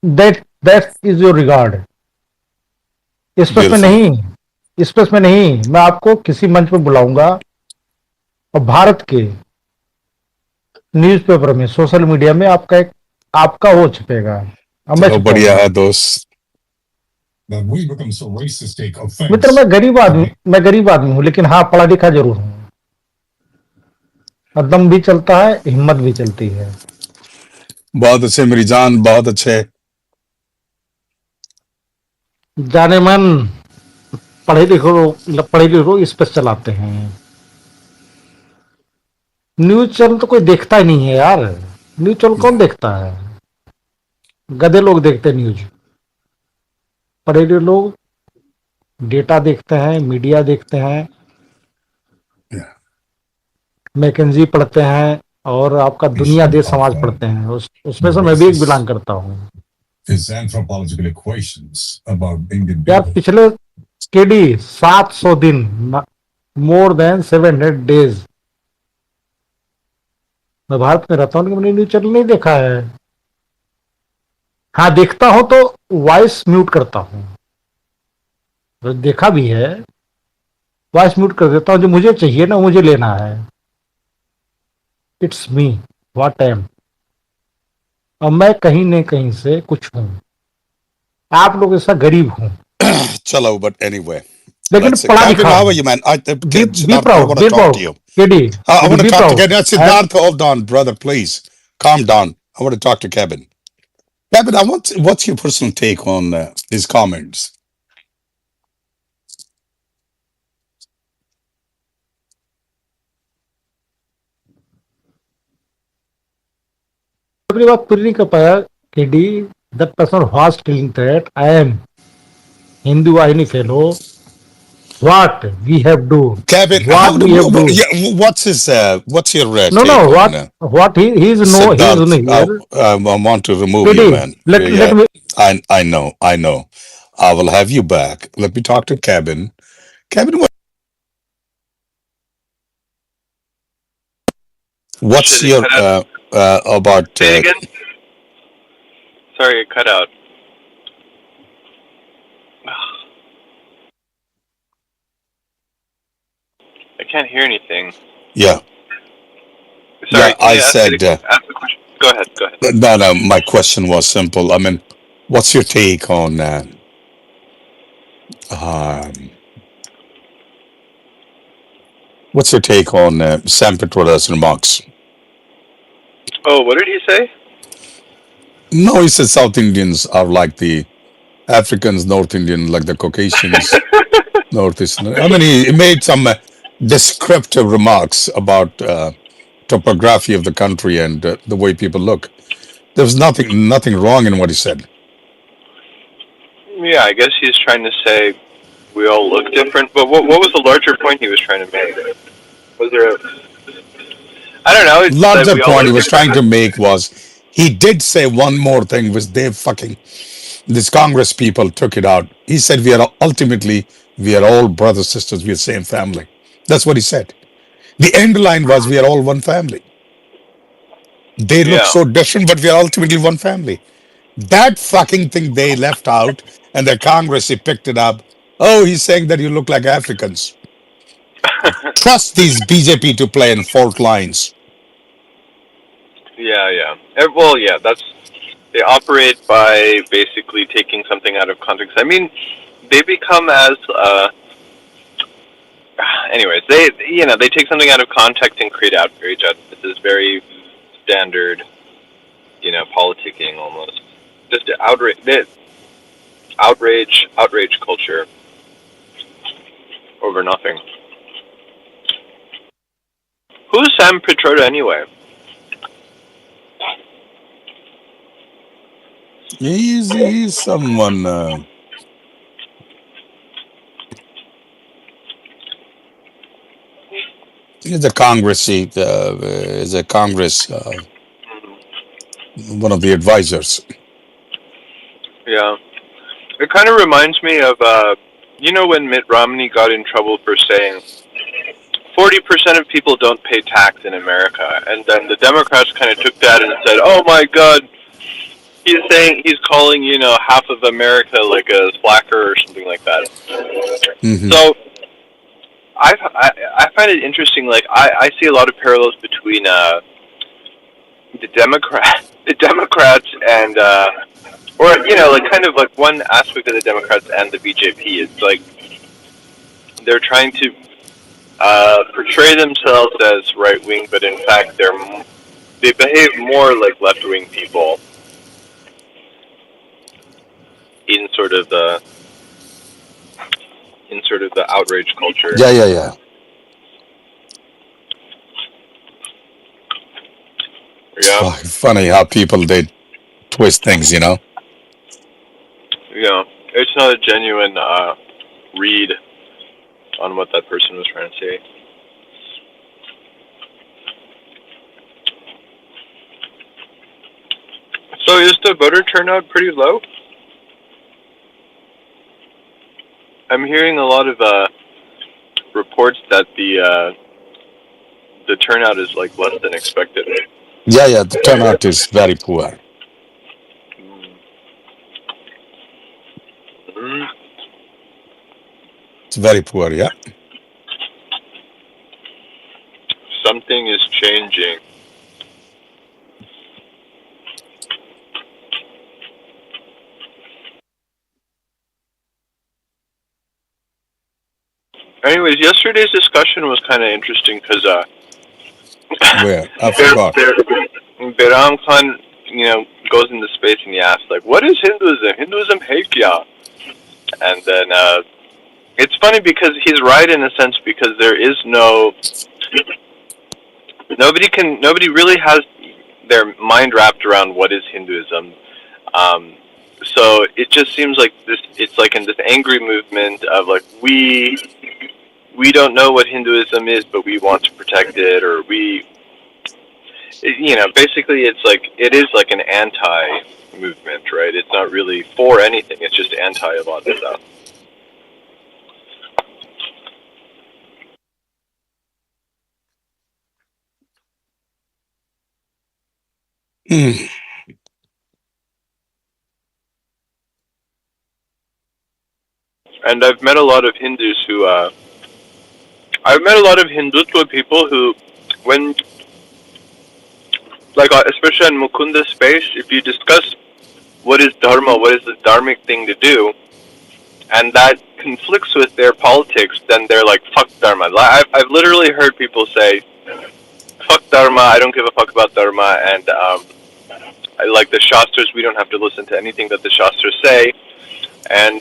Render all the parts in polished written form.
That is your regard. Space में Beautiful. नहीं, space में नहीं, मैं आपको किसी मंच पे बुलाऊंगा और भारत के न्यूज़पेपर में, सोशल मीडिया में आपका वो छपेगा और मैं चलो बढ़िया छपाऊंगा। है दोस्त। मित्र, मैं गरीब आदमी हूँ, लेकिन हाँ, पढ़ा लिखा जरूर हूँ और दम भी चलता है, हिम्मत भी चलती है। बहुत अच्छे मेरी जान, बहुत अच्छे। जाने मन पढ़े लिखे लोग इस पर चलाते हैं। न्यूज चैनल तो कोई देखता ही नहीं है यार। न्यूज चैनल कौन Yeah, देखता है? गधे लोग देखते हैं न्यूज। पढ़े लिखे लोग डेटा देखते हैं, मीडिया देखते हैं, yeah. मैकेंजी पढ़ते हैं और आपका दुनिया देश समाज पढ़ते हैं। उसमें से मैं भी एक बिलोंग करता हूँ यार। पिछले केडी 700 दिन, मोर देन 700 डेज मैं भारत में रहता हूँ, लेकिन मैंने न्यूज चैनल नहीं देखा है। हाँ, देखता हूं तो वॉइस म्यूट करता हूँ। तो देखा भी है, वॉइस म्यूट कर देता हूँ। जो मुझे चाहिए ना, मुझे लेना है। It's me, what am. और मैं कहीं न कहीं से कुछ हूं। आप लोग ऐसा गरीब हूं, Chalo, but anyway, लेकिन let's see. पढ़ा Kevin, लिखा how are हूं। you, man? Be be Siddharth, I proud, want to be talk to proud. you. KD, I KD want to be talk to proud. Kevin. Siddharth, hold on, brother, please. Calm down. I want to talk to Kevin. Kevin, what's your personal take on his comments? अपनी बात पूरी नहीं कर पाया। KD, that person was telling that I am Hindu वाहिनी fellow. What we have do, Kevin, what we have do. yeah, what's your No, no. take on What he's Siddharth? here. I want to remove you, KD, man. let Yeah, me. I know, I know. I will have you back. Let me talk to Kevin. Kevin, what's Shit, it your cut out. about? Say it again. Sorry, it cut out. I can't hear anything. Yeah, yeah. Sorry, can I you said ask the question? Go ahead. Go ahead. no, no. My question was simple. I mean, what's your take on um, what's your take on Sam Petrola's remarks? Oh, what did he say? No, he said South Indians are like the Africans, North Indian, like the Caucasians, Northeastern. I mean, he made some descriptive remarks about topography of the country and the way people look. There was nothing wrong in what he said. Yeah, I guess he's trying to say we all look different. But what was the larger point he was trying to make? Was there? I don't know. It's that Larger we all point he look was trying different. to make was he did say one more thing, which they fucking this Congress people took it out. He said we are all brothers, sisters, we are same family. That's what he said. The end line was we are all one family. They look Yeah. so different, but we are ultimately one family. That fucking thing they left out, and the Congress he picked it up. Oh, he's saying that you look like Africans. Trust these BJP to play in fault lines. Yeah, yeah. Well, yeah. They operate by basically taking something out of context. I mean, they become as anyways, they take something out of context and create outrage. This is very standard, politicking almost. Just outrage culture over nothing. Who's Sam Petroda anyway? He's someone. He's a Congress. Is a Congress. One of the advisors. Yeah, it kind of reminds me of when Mitt Romney got in trouble for saying 40% of people don't pay tax in America, and then the Democrats kind of took that and said, "Oh my God, He's saying he's calling half of America like a slacker or something like that. Hmm. So I find it interesting. Like I see a lot of parallels between the Democrats and or like kind of like one aspect of the Democrats and the BJP. It's like they're trying to portray themselves as right wing, but in fact they behave more like left wing people in sort of the outrage culture. Yeah, yeah, yeah. It's Yeah, funny how people they twist things, you know. it's not a genuine read on what that person was trying to say. So is the voter turnout pretty low? I'm hearing a lot of reports that the turnout is like less than expected. Yeah, yeah. The turnout is very poor. Mm, It's very poor. Yeah. something is changing. Anyways, yesterday's discussion was kind of interesting because Where I forgot. Behram Khan, goes into space and he asks like, "What is Hinduism? Hinduism hai kya?" And then it's funny because he's right in a sense because there is nobody really has their mind wrapped around what is Hinduism. Um, so it just seems like this. It's like in this angry movement of like we don't know what Hinduism is, but we want to protect it, or basically it is like an anti movement, right? It's not really for anything. It's just anti a lot of stuff. Mm. And I've met a lot of Hindus who I've met a lot of Hindutva people who, when like especially in Mukunda space, if you discuss what is dharma, what is the dharmic thing to do, and that conflicts with their politics, then they're like, fuck dharma. I've literally heard people say, fuck dharma, I don't give a fuck about dharma, and I like the Shastras, we don't have to listen to anything that the Shastras say, and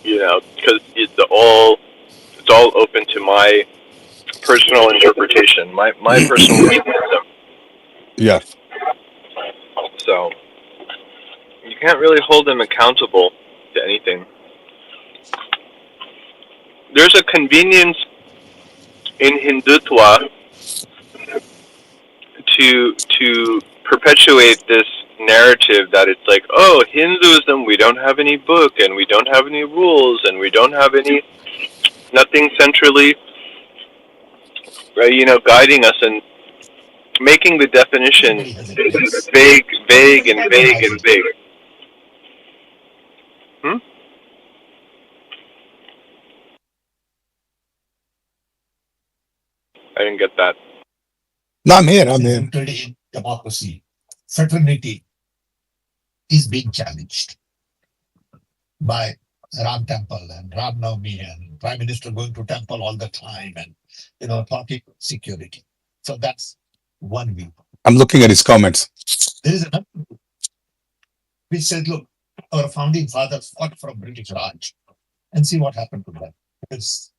because it's all open to my personal interpretation, my personal wisdom. Yeah. So you can't really hold them accountable to anything. There's a convenience in Hindutva to perpetuate this narrative that it's like, oh, Hinduism, we don't have any book and we don't have any rules and we don't have nothing centrally, guiding us and making the definition vague and vague and vague. I didn't get that. No, I'm here. I'm here. Rooted in democracy, fraternity is being challenged by Ram Temple and Ram Navami and Prime Minister going to temple all the time and talking security. So that's one view. I'm looking at his comments. There is another view which says, look, our founding fathers fought from British Raj and see what happened to them. It's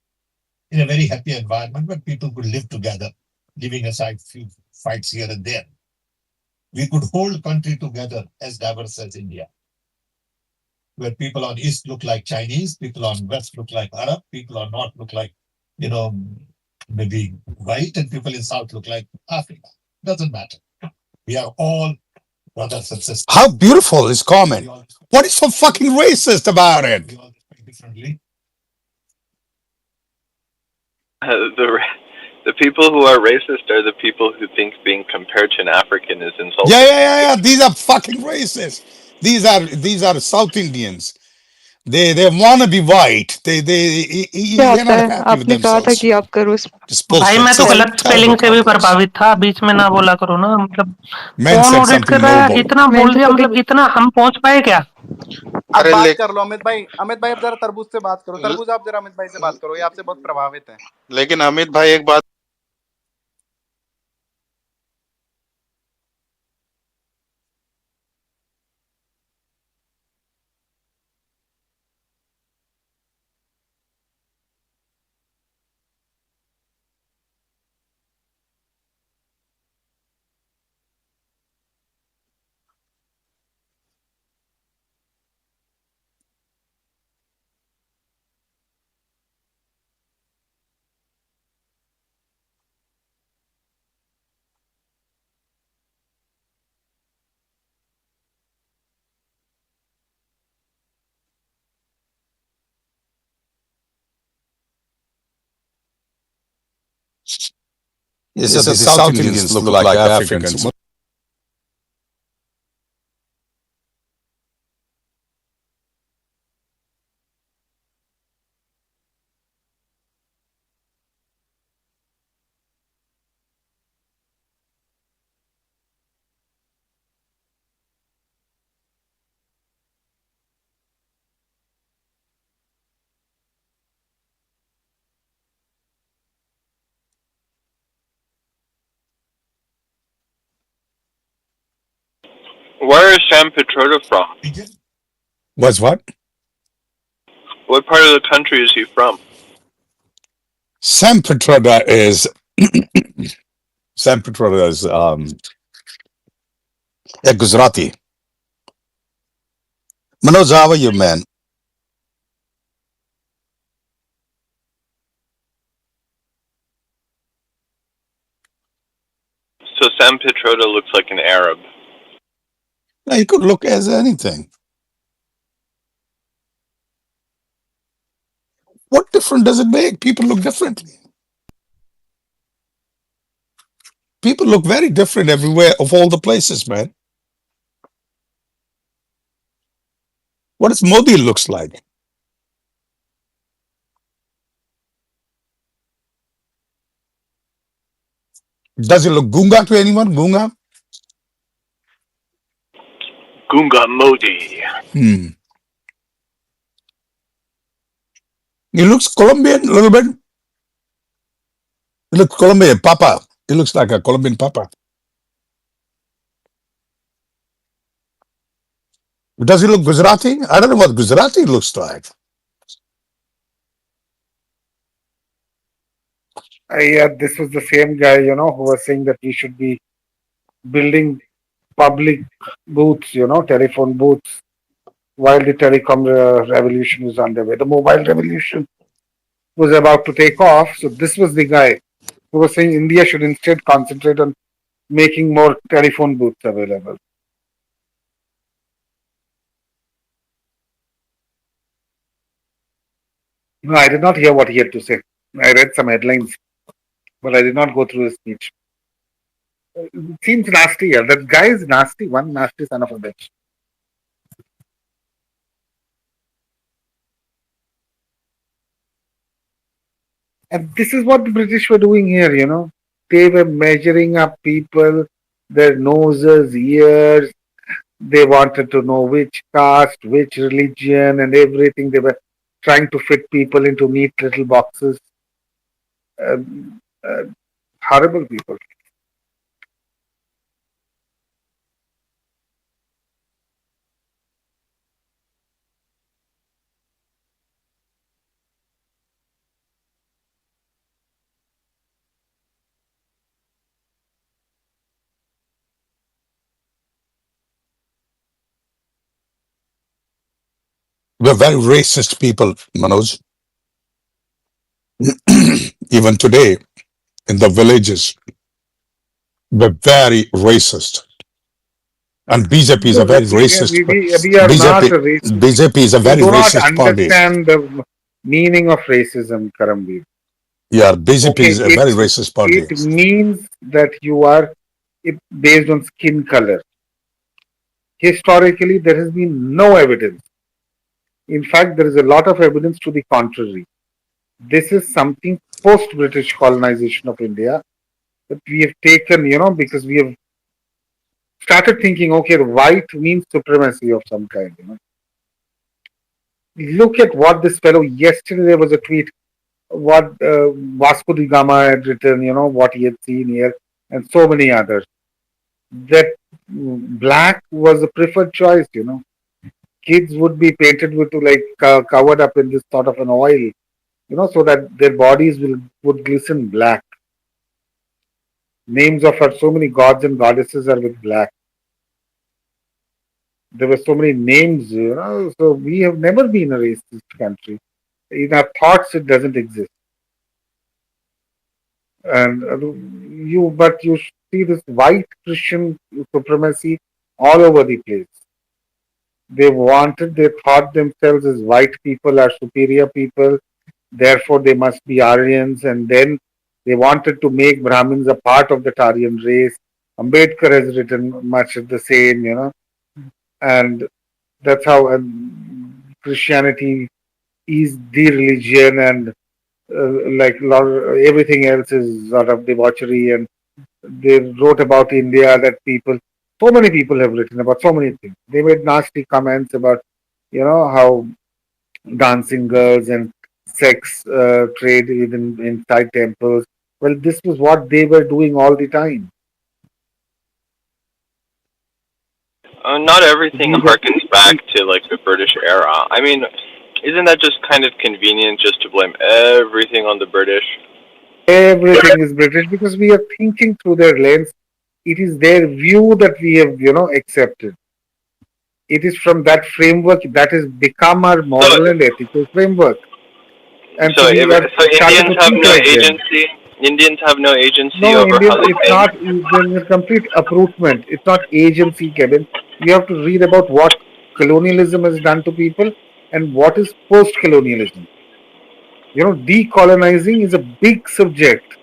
in a very happy environment where people could live together, leaving aside few fights here and there. We could hold country together as diverse as India, where people on East look like Chinese, people on West look like Arab, people on North look like, maybe white, and people in South look like Africa. Doesn't matter. We are all brothers and sisters. How beautiful his comment. What is so fucking racist about it? We all speak differently. The The people who are racist are the people who think being compared to an African is insulting. Yeah. These are fucking racist. These are South Indians. They want to be white. क्या They're होता not है happy with आपने कहा था themselves. कि आप करो इस Just भाई bullshit. मैं तो Just गलत terrible स्पेलिंग से भी comments. प्रभावित था, बीच में ना बोला करो ना, मतलब Men कौन said ऑडिट something कर रहा है, noble. इतना मैंने बोल तो दिया, कभी मतलब इतना हम पहुंच पाए क्या? अब अरे बात लेक, कर लो अमित भाई। अमित भाई अब जरा तरबूज से बात करो। तरबूज आप जरा अमित भाई से बात करो, ये आपसे बहुत प्रभावित है। लेकिन अमित भाई एक बात Yes, the South Indians look like Africans. Where is Sam Petroda from? What's what? What part of the country is he from? Sam Petroda is Sam Petroda is a Gujarati. Manoj, how are you, man? So Sam Petroda looks like an Arab. No, you could look as anything. What difference does it make? People look differently. People look very different everywhere of all the places, man. What does Modi looks like? Does he look Gunga to anyone? Gunga? Gunga Modi. He looks Colombian a little bit. He looks Colombian. Papa. He looks like a Colombian papa. Does he look Gujarati? I don't know what Gujarati looks like. Yeah, this was the same guy, who was saying that we should be building public booths, telephone booths, while the telecom revolution was underway. The mobile revolution was about to take off. So this was the guy who was saying India should instead concentrate on making more telephone booths available. No, I did not hear what he had to say. I read some headlines, but I did not go through his speech. It seems nasty. Yeah. That guy is nasty. One nasty son of a bitch. And this is what the British were doing here, They were measuring up people, their noses, ears. They wanted to know which caste, which religion, and everything. They were trying to fit people into neat little boxes. Horrible people. We're very racist people, Manoj. Even today, in the villages, we're very racist. And BJP is a very racist. We are not a racist. BJP is a We very do not racist party. understand the meaning of racism, Karamveer. Yeah, BJP Okay, is a very racist party. it means that you are based on skin color. Historically, there has been no evidence. In fact, there is a lot of evidence to the contrary. This is something post-British colonization of India that we have taken, because we have started thinking, okay, white means supremacy of some kind. Look at what this fellow, yesterday there was a tweet, what Vasco da Gama had written, what he had seen here, and so many others. That black was the preferred choice, Kids would be painted with covered up in this sort of an oil, so that their bodies would glisten black. Names of so many gods and goddesses are with black. There were so many names, so we have never been a racist country. In our thoughts, it doesn't exist. And but you see this white Christian supremacy all over the place. They thought themselves as white people are superior people, therefore they must be Aryans, and then they wanted to make Brahmins a part of the Aryan race. Ambedkar has written much of the same, and that's how Christianity is the religion, and everything else is sort of debauchery. And they wrote about India that so many people have written about so many things. They made nasty comments about, how dancing girls and sex trade even inside temples. Well, this was what they were doing all the time. Not everything harkens back to like the British era. I mean, isn't that just kind of convenient just to blame everything on the British? Everything is British because we are thinking through their lens. It is their view that we have, accepted. It is from that framework that has become our moral and ethical framework. And so Indians have no agency. Indians have no agency over Indians, how they it's not. There's a complete uprootment. It's not agency, Kevin. You have to read about what colonialism has done to people and what is post-colonialism. Decolonizing is a big subject.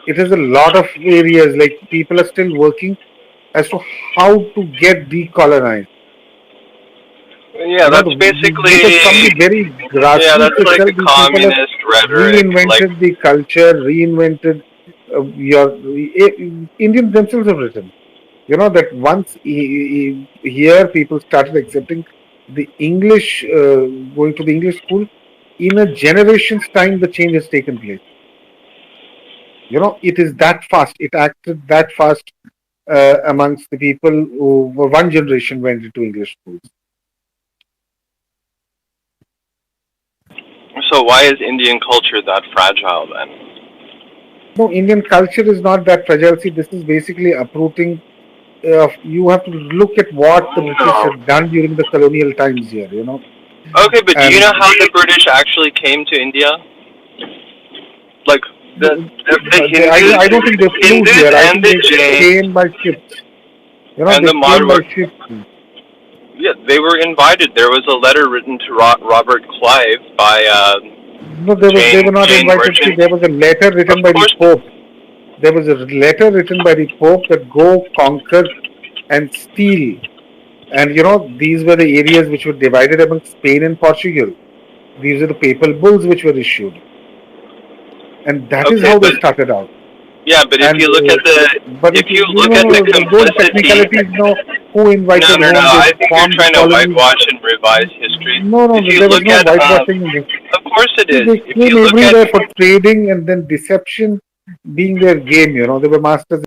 It has a lot of areas, like people are still working as to how to get decolonized. Yeah, that's basically very grassroots. Yeah, that's like the communist rhetoric. Reinvented the culture, reinvented Indians themselves have written. That once here people started accepting the English, going to the English school, in a generation's time, the change has taken place. It is that fast. It acted that fast amongst the people who were one generation went into English schools. So why is Indian culture that fragile then? No, Indian culture is not that fragile. See, this is basically uprooting. You have to look at what the British had done during the colonial times here, Okay, but do you know how the British actually came to India? Like, the Hindus, I don't think they flew here. I think they came by ships. And the Marwar. Yeah, they were invited. There was a letter written to Robert Clive by No, they were not invited. There was a letter written by the Pope. There was a letter written by the Pope that go conquer and steal. And these were the areas which were divided among Spain and Portugal. These are the papal bulls which were issued. And that is how they started out. Yeah, but if you look at the those technicalities, who invited No, I think you're trying to whitewash and revise history. No, there was no whitewashing in this. Of course it is. They came everywhere for trading and then deception being their game, they were masters